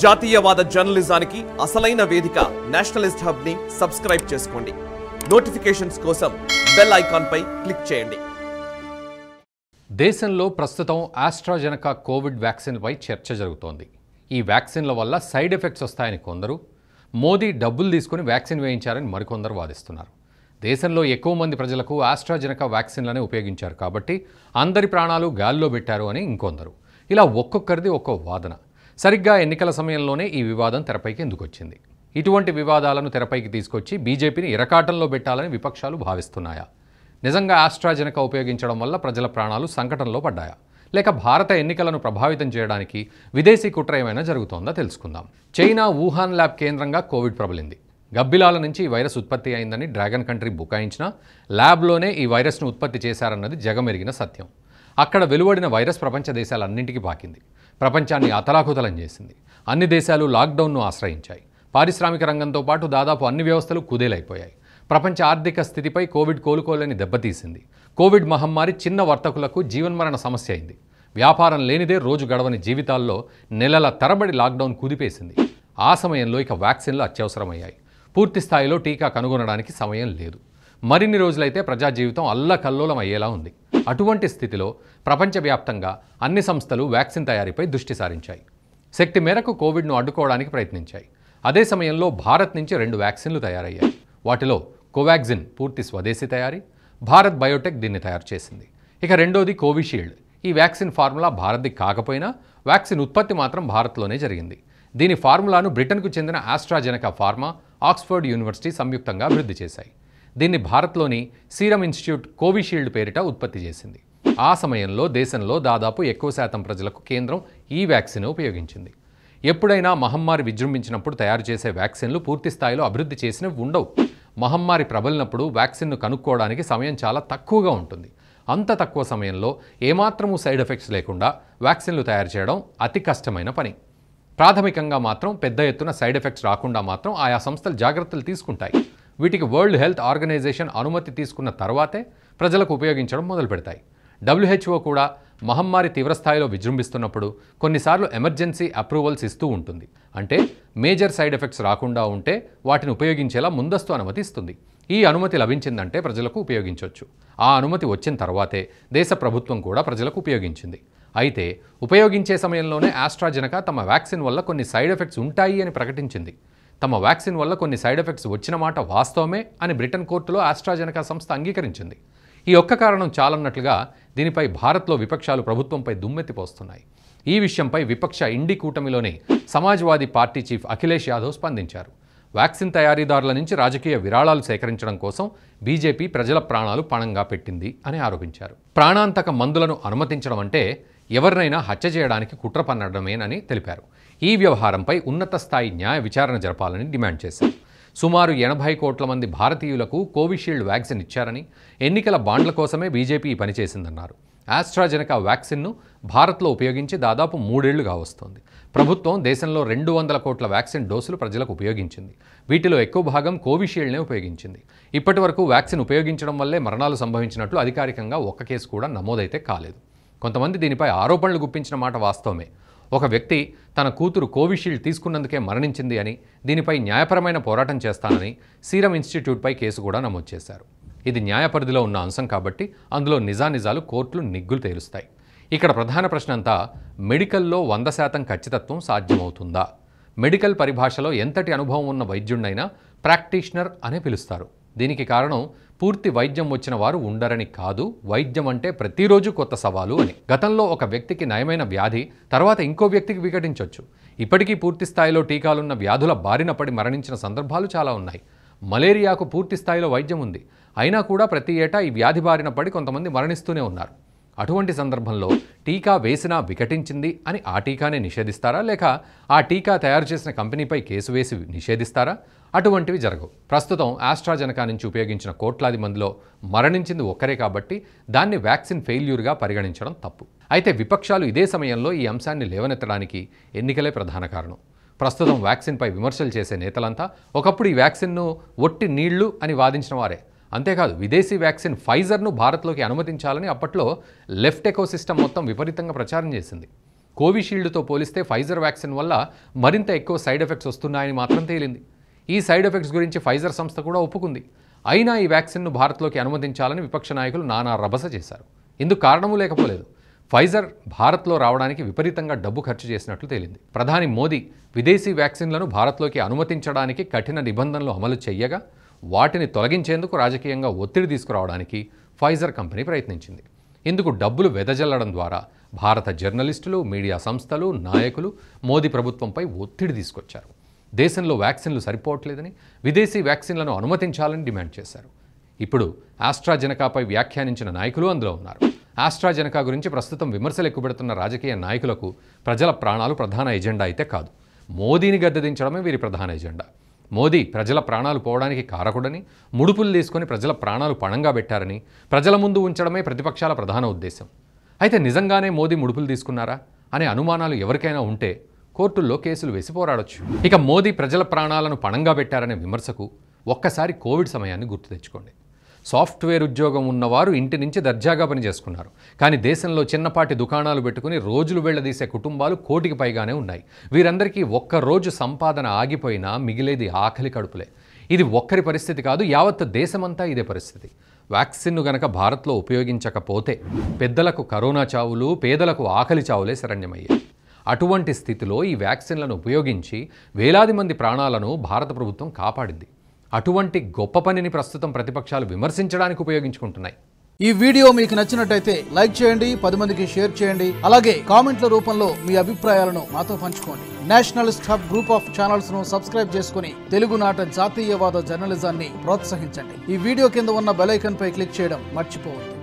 జాతీయవాద జర్నలిజానికి అసలైన వేదిక నేషనలిస్ట్ హబ్ ని సబ్స్క్రైబ్ చేసుకోండి. నోటిఫికేషన్స్ కోసం బెల్ ఐకాన్ పై క్లిక్ చేయండి. దేశంలో ప్రస్తుతం ఆస్ట్రాజెనకా కోవిడ్ వ్యాక్సిన్పై చర్చ జరుగుతోంది. ఈ వ్యాక్సిన్ల వల్ల సైడ్ ఎఫెక్ట్స్ వస్తాయని కొందరు, మోదీ డబ్బులు తీసుకుని వ్యాక్సిన్ వేయించారని మరికొందరు వాదిస్తున్నారు. దేశంలో ఎక్కువ మంది ప్రజలకు ఆస్ట్రాజెనకా వ్యాక్సిన్లనే ఉపయోగించారు కాబట్టి అందరి ప్రాణాలు గాల్లో పెట్టారు అని ఇంకొందరు. ఇలా ఒక్కొక్కరిది ఒక్కో వాదన. సరిగ్గా ఎన్నికల సమయంలోనే ఈ వివాదం తెరపైకి ఎందుకు వచ్చింది? ఇటువంటి వివాదాలను తెరపైకి తీసుకొచ్చి బీజేపీని ఇరకాటంలో పెట్టాలని విపక్షాలు భావిస్తున్నాయా? నిజంగా ఆస్ట్రాజెనకా ఉపయోగించడం వల్ల ప్రజల ప్రాణాలు సంకటంలో పడ్డాయా? లేక భారత ఎన్నికలను ప్రభావితం చేయడానికి విదేశీ కుట్ర ఏమైనా జరుగుతోందా తెలుసుకుందాం. చైనా వుహాన్ ల్యాబ్ కేంద్రంగా కోవిడ్ ప్రబలింది. గబ్బిలాల నుంచి ఈ వైరస్ ఉత్పత్తి అయిందని డ్రాగన్ కంట్రీ బుకాయించినా ల్యాబ్లోనే ఈ వైరస్ను ఉత్పత్తి చేశారన్నది జగమెరిగిన సత్యం. అక్కడ వెలువడిన వైరస్ ప్రపంచ దేశాలన్నింటికీ పాకింది. ప్రపంచాన్ని అతలాకుతలం చేసింది. అన్ని దేశాలు లాక్డౌన్ను ఆశ్రయించాయి. పారిశ్రామిక రంగంతో పాటు దాదాపు అన్ని వ్యవస్థలు కుదేలైపోయాయి. ప్రపంచ ఆర్థిక స్థితిపై కోవిడ్ కోలుకోలేని దెబ్బతీసింది. కోవిడ్ మహమ్మారి చిన్న వర్తకులకు జీవన్మరణ సమస్య అయింది. వ్యాపారం లేనిదే రోజు గడవని జీవితాల్లో నెలల తరబడి లాక్డౌన్ కుదిపేసింది. ఆ సమయంలో ఇక వ్యాక్సిన్లు అత్యవసరమయ్యాయి. పూర్తి స్థాయిలో టీకా కనుగొనడానికి సమయం లేదు. మరిన్ని రోజులైతే ప్రజా జీవితం అల్లకల్లోలం అయ్యేలా ఉంది. అటువంటి స్థితిలో ప్రపంచవ్యాప్తంగా అన్ని సంస్థలు వ్యాక్సిన్ తయారీపై దృష్టి సారించాయి. శక్తి మేరకు కోవిడ్ను అడ్డుకోవడానికి ప్రయత్నించాయి. అదే సమయంలో భారత్ నుంచి 2 వ్యాక్సిన్లు తయారయ్యాయి. వాటిలో కోవాక్సిన్ పూర్తి స్వదేశీ తయారీ, భారత్ బయోటెక్ దీన్ని తయారు చేసింది. ఇక రెండోది కోవిషీల్డ్. ఈ వ్యాక్సిన్ ఫార్ములా భారత్ది కాకపోయినా వ్యాక్సిన్ ఉత్పత్తి మాత్రం భారత్లోనే జరిగింది. దీని ఫార్ములాను బ్రిటన్కు చెందిన ఆస్ట్రాజెనకా ఫార్మా, ఆక్స్ఫర్డ్ యూనివర్సిటీ సంయుక్తంగా అభివృద్ధి చేశాయి. దీన్ని భారత్లోని సీరం ఇన్స్టిట్యూట్ కోవిషీల్డ్ పేరిట ఉత్పత్తి చేసింది. ఆ సమయంలో దేశంలో దాదాపు ఎక్కువ శాతం ప్రజలకు కేంద్రం ఈ వ్యాక్సిన్ ఉపయోగించింది. ఎప్పుడైనా మహమ్మారి విజృంభించినప్పుడు తయారు చేసే వ్యాక్సిన్లు పూర్తి స్థాయిలో అభివృద్ధి చేసినవి ఉండవు. మహమ్మారి ప్రబలినప్పుడు వ్యాక్సిన్ను కనుక్కోవడానికి సమయం చాలా తక్కువగా ఉంటుంది. అంత తక్కువ సమయంలో ఏమాత్రమూ సైడ్ ఎఫెక్ట్స్ లేకుండా వ్యాక్సిన్లు తయారు చేయడం అతి కష్టమైన పని. ప్రాథమికంగా మాత్రం పెద్ద ఎత్తున సైడ్ ఎఫెక్ట్స్ రాకుండా మాత్రం ఆయా సంస్థలు జాగ్రత్తలు తీసుకుంటాయి. వీటికి వరల్డ్ హెల్త్ ఆర్గనైజేషన్ అనుమతి తీసుకున్న తర్వాతే ప్రజలకు ఉపయోగించడం మొదలు పెడతాయి. WHO కూడా మహమ్మారి తీవ్రస్థాయిలో విజృంభిస్తున్నప్పుడు కొన్నిసార్లు ఎమర్జెన్సీ అప్రూవల్స్ ఇస్తూ ఉంటుంది. అంటే మేజర్ సైడ్ ఎఫెక్ట్స్ రాకుండా ఉంటే వాటిని ఉపయోగించేలా ముందస్తు అనుమతి ఇస్తుంది. ఈ అనుమతి లభించిందంటే ప్రజలకు ఉపయోగించవచ్చు. ఆ అనుమతి వచ్చిన తర్వాతే దేశ ప్రభుత్వం కూడా ప్రజలకు ఉపయోగించింది. అయితే ఉపయోగించే సమయంలోనే ఆస్ట్రాజెనకా తమ వ్యాక్సిన్ వల్ల కొన్ని సైడ్ ఎఫెక్ట్స్ ఉంటాయి అని ప్రకటించింది. తమ వ్యాక్సిన్ వల్ల కొన్ని సైడ్ ఎఫెక్ట్స్ వచ్చిన మాట వాస్తవమే అని బ్రిటన్ కోర్టులో ఆస్ట్రాజెనకా సంస్థ అంగీకరించింది. ఈ ఒక్క కారణం చాలన్నట్లుగా దీనిపై భారత్లో విపక్షాలు ప్రభుత్వంపై దుమ్మెత్తిపోస్తున్నాయి. ఈ విషయంపై విపక్ష ఇండి కూటమిలోని సమాజ్వాదీ పార్టీ చీఫ్ అఖిలేష్ యాదవ్ స్పందించారు. వ్యాక్సిన్ తయారీదారుల నుంచి రాజకీయ విరాళాలు సేకరించడం కోసం బీజేపీ ప్రజల ప్రాణాలు పణంగా పెట్టింది అని ఆరోపించారు. ప్రాణాంతక మందులను అనుమతించడం అంటే ఎవరినైనా హత్య చేయడానికి కుట్ర పన్నడమేనని తెలిపారు. ఈ వ్యవహారంపై ఉన్నత స్థాయి న్యాయ విచారణ జరపాలని డిమాండ్ చేశారు. సుమారు 80 కోట్ల మంది భారతీయులకు కోవిషీల్డ్ వ్యాక్సిన్ ఇచ్చారని, ఎన్నికల బాండ్ల కోసమే బీజేపీ ఈ పనిచేసిందన్నారు. ఆస్ట్రాజెనకా వ్యాక్సిన్ను భారత్లో ఉపయోగించి దాదాపు 3 ఏళ్లుగా వస్తోంది. ప్రభుత్వం దేశంలో 200 కోట్ల వ్యాక్సిన్ డోసులు ప్రజలకు ఉపయోగించింది. వీటిలో ఎక్కువ భాగం కోవిషీల్డ్నే ఉపయోగించింది. ఇప్పటి వరకు వ్యాక్సిన్ ఉపయోగించడం వల్లే మరణాలు సంభవించినట్లు అధికారికంగా ఒక్క కేసు కూడా నమోదైతే కాలేదు. కొంతమంది దీనిపై ఆరోపణలు గుప్పించిన మాట వాస్తవమే. ఒక వ్యక్తి తన కూతురు కోవిషీల్డ్ తీసుకున్నందుకే మరణించింది అని, దీనిపై న్యాయపరమైన పోరాటం చేస్తానని సీరం ఇన్స్టిట్యూట్పై కేసు కూడా నమోదు చేశారు. ఇది న్యాయ పరిధిలో ఉన్న అంశం కాబట్టి అందులో నిజానిజాలు కోర్టులు నిగ్గులు తేలుస్తాయి. ఇక్కడ ప్రధాన ప్రశ్న అంతా మెడికల్లో 100% ఖచ్చితత్వం సాధ్యమవుతుందా? మెడికల్ పరిభాషలో ఎంతటి అనుభవం ఉన్న వైద్యుడినైనా ప్రాక్టీషనర్ అనే పిలుస్తారు. దీనికి కారణం పూర్తి వైద్యం వచ్చిన వారు ఉండరని కాదు, వైద్యం అంటే ప్రతిరోజు కొత్త సవాలు అని. గతంలో ఒక వ్యక్తికి నయమైన వ్యాధి తర్వాత ఇంకో వ్యక్తికి వికటించవచ్చు. ఇప్పటికీ పూర్తి స్థాయిలో టీకాలున్న వ్యాధుల బారిన పడి మరణించిన సందర్భాలు చాలా ఉన్నాయి. మలేరియాకు పూర్తి స్థాయిలో వైద్యం ఉంది. అయినా కూడా ప్రతి ఏటా ఈ వ్యాధి బారిన పడి కొంతమంది మరణిస్తూనే ఉన్నారు. అటువంటి సందర్భంలో టీకా వేసినా వికటించింది అని ఆ టీకానే నిషేధిస్తారా, లేక ఆ టీకా తయారు చేసిన కంపెనీపై కేసు వేసి నిషేధిస్తారా? అటువంటివి జరగవు. ప్రస్తుతం ఆస్ట్రాజెనకా నుంచి ఉపయోగించిన కోట్లాది మందిలో మరణించింది ఒక్కరే కాబట్టి దాన్ని వ్యాక్సిన్ ఫెయిల్యూర్గా పరిగణించడం తప్పు. అయితే విపక్షాలు ఇదే సమయంలో ఈ అంశాన్ని లేవనెత్తడానికి ఎన్నికలే ప్రధాన కారణం. ప్రస్తుతం వ్యాక్సిన్పై విమర్శలు చేసే నేతలంతా ఒకప్పుడు ఈ వ్యాక్సిన్ను ఒట్టి నీళ్లు అని వాదించిన వారే. అంతేకాదు విదేశీ వ్యాక్సిన్ ఫైజర్ను భారత్లోకి అనుమతించాలని అప్పట్లో లెఫ్ట్ ఎకోసిస్టమ్ మొత్తం విపరీతంగా ప్రచారం చేసింది. కోవిషీల్డ్తో పోలిస్తే ఫైజర్ వ్యాక్సిన్ వల్ల మరింత ఎక్కువ సైడ్ ఎఫెక్ట్స్ వస్తున్నాయని మాత్రం తేలింది. ఈ సైడ్ ఎఫెక్ట్స్ గురించి ఫైజర్ సంస్థ కూడా ఒప్పుకుంది. అయినా ఈ వ్యాక్సిన్ను భారత్లోకి అనుమతించాలని విపక్ష నాయకులు నానా రభస చేశారు. ఇందుకు కారణమూ లేకపోలేదు. ఫైజర్ భారత్లో రావడానికి విపరీతంగా డబ్బు ఖర్చు చేసినట్లు తేలింది. ప్రధాని మోదీ విదేశీ వ్యాక్సిన్లను భారత్లోకి అనుమతించడానికి కఠిన నిబంధనలు అమలు చేయగా వాటిని తొలగించేందుకు రాజకీయంగా ఒత్తిడి తీసుకురావడానికి ఫైజర్ కంపెనీ ప్రయత్నించింది. ఇందుకు డబ్బులు వెదజల్లడం ద్వారా భారత జర్నలిస్టులు, మీడియా సంస్థలు, నాయకులు మోదీ ప్రభుత్వంపై ఒత్తిడి తీసుకొచ్చారు. దేశంలో వ్యాక్సిన్లు సరిపోవట్లేదని, విదేశీ వ్యాక్సిన్లను అనుమతించాలని డిమాండ్ చేశారు. ఇప్పుడు ఆస్ట్రాజెనకాపై వ్యాఖ్యానించిన నాయకులు అందులో ఉన్నారు. ఆస్ట్రాజెనకా గురించి ప్రస్తుతం విమర్శలు ఎక్కుపెడుతున్న రాజకీయ నాయకులకు ప్రజల ప్రాణాలు ప్రధాన ఎజెండా అయితే కాదు, మోదీని గద్దెదించడమే వీరి ప్రధాన ఎజెండా. మోదీ ప్రజల ప్రాణాలు పోవడానికి కారకుడని, ముడుపులు తీసుకొని ప్రజల ప్రాణాలు పణంగా పెట్టారని ప్రజల ముందు ఉంచడమే ప్రతిపక్షాల ప్రధాన ఉద్దేశం. అయితే నిజంగానే మోదీ ముడుపులు తీసుకున్నారా అనే అనుమానాలు ఎవరికైనా ఉంటే కోర్టుల్లో కేసులు వేసి పోరాడొచ్చు. ఇక మోదీ ప్రజల ప్రాణాలను పణంగా పెట్టారనే విమర్శకు ఒక్కసారి కోవిడ్ సమయాన్ని గుర్తు తెచ్చుకోండి. సాఫ్ట్వేర్ ఉద్యోగం ఉన్నవారు ఇంటి నుంచి దర్జాగా పనిచేసుకున్నారు. కానీ దేశంలో చిన్నపాటి దుకాణాలు పెట్టుకుని రోజులు వెళ్లదీసే కుటుంబాలు కోటికి పైగానే ఉన్నాయి. వీరందరికీ ఒక్కరోజు సంపాదన ఆగిపోయినా మిగిలేది ఆకలి కడుపులే. ఇది ఒక్కరి పరిస్థితి కాదు, యావత్ దేశమంతా ఇదే పరిస్థితి. వ్యాక్సిన్ను గనక భారత్లో ఉపయోగించకపోతే పెద్దలకు కరోనా చావులు, పేదలకు ఆకలి చావులే శరణ్యమయ్యాయి. అటువంటి స్థితిలో ఈ వ్యాక్సిన్లను ఉపయోగించి వేలాది మంది ప్రాణాలను భారత ప్రభుత్వం కాపాడింది. అటువంటి గొప్ప పనిని ప్రస్తుతం ప్రతిపక్షాలు విమర్శించడానికి ఉపయోగించుకుంటున్నాయి. ఈ వీడియో మీకు నచ్చినట్టయితే లైక్ చేయండి, 10 మందికి షేర్ చేయండి. అలాగే కామెంట్ల రూపంలో మీ అభిప్రాయాలను మాతో పంచుకోండి. Nationalist hub group of channels ను సబ్స్క్రైబ్ చేసుకుని తెలుగునాట జాతీయవాద జర్నలిజాన్ని ప్రోత్సహించండి. ఈ వీడియో కింద ఉన్న బెల్ ఐకాన్ పై క్లిక్ చేయడం మర్చిపోవద్దు.